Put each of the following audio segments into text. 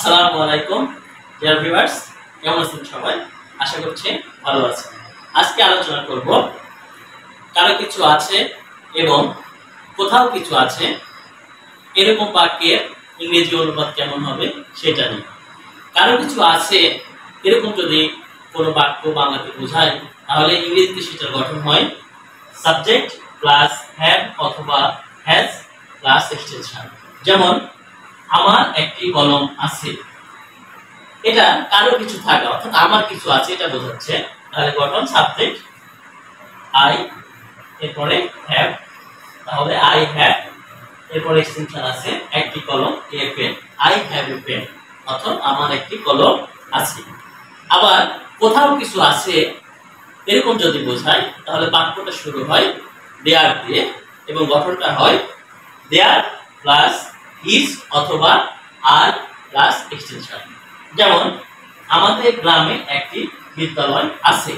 আসসালামু আলাইকুম dear viewers, কেমন আছেন সবাই? আশা করছি ভালো আছেন। আজকে আলোচনা করব কারো কিছু আছে এবং কোথাও কিছু আছে এরকম বাক্যের ইংরেজি অনুবাদ কেমন হবে সেটা নিয়ে। কারো কিছু আছে এরকম যদি কোনো বাক্য বাংলাতে বোঝায় তাহলে ইংরেজিতে সেটার গঠন হয় সাবজেক্ট প্লাস হ্যাভ অথবা হ্যাজ প্লাস এক্সটেনশন। যেমন আমার একটি কলম আছে, এটা কারো কিছু থাকা অর্থাৎ আমার কিছু আছে এটা বোঝাচ্ছে। তাহলে গঠন সাবজেক্ট আই, এরপরে হ্যাভ, তাহলে আই হ্যাভ, এরপরে এক্সটেনশন আছে একটি কলম a pen, I have a pen, অর্থাৎ আমার একটি কলম আছে। আবার কোথাও কিছু আছে এরকম যদি বোঝায় তাহলে বাক্যটা শুরু হয় দেয়ার দিয়ে এবং গঠনটা হয় দেয়ার প্লাস ইজ অথবা আর প্লাস এক্সটেনশন। যেমন আমাদের গ্রামে একটি বিদ্যালয় আছে,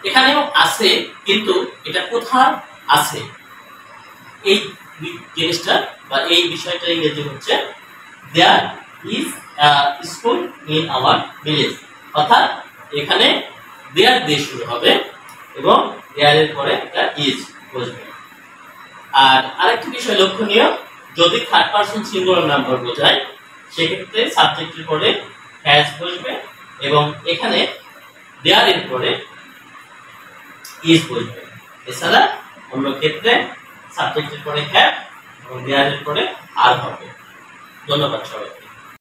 এখানেও আছে কিন্তু এটা কোথায় আছে এই জিনিসটা বা এই বিষয়টা ইংরেজি হচ্ছে there is school in our village, অর্থাৎ এখানে দেয়ার দিয়ে শুরু হবে এবং দেয়ার এর পরে এটা ইজ বসবে। আর আরেকটি বিষয় লক্ষণীয়, যদি থার্ড পারসন সিঙ্গুলার নাম্বার বোঝায় সেক্ষেত্রে সাবজেক্টের পরে হ্যাজ বসবে এবং এখানে দেয়ার এর পরে ইজ বসবে। এছাড়া অন্য ক্ষেত্রে সাবজেক্টের পরে হ্যাভ এবং দেয়ার এর পরে আর হবে। ধন্যবাদ সবাই।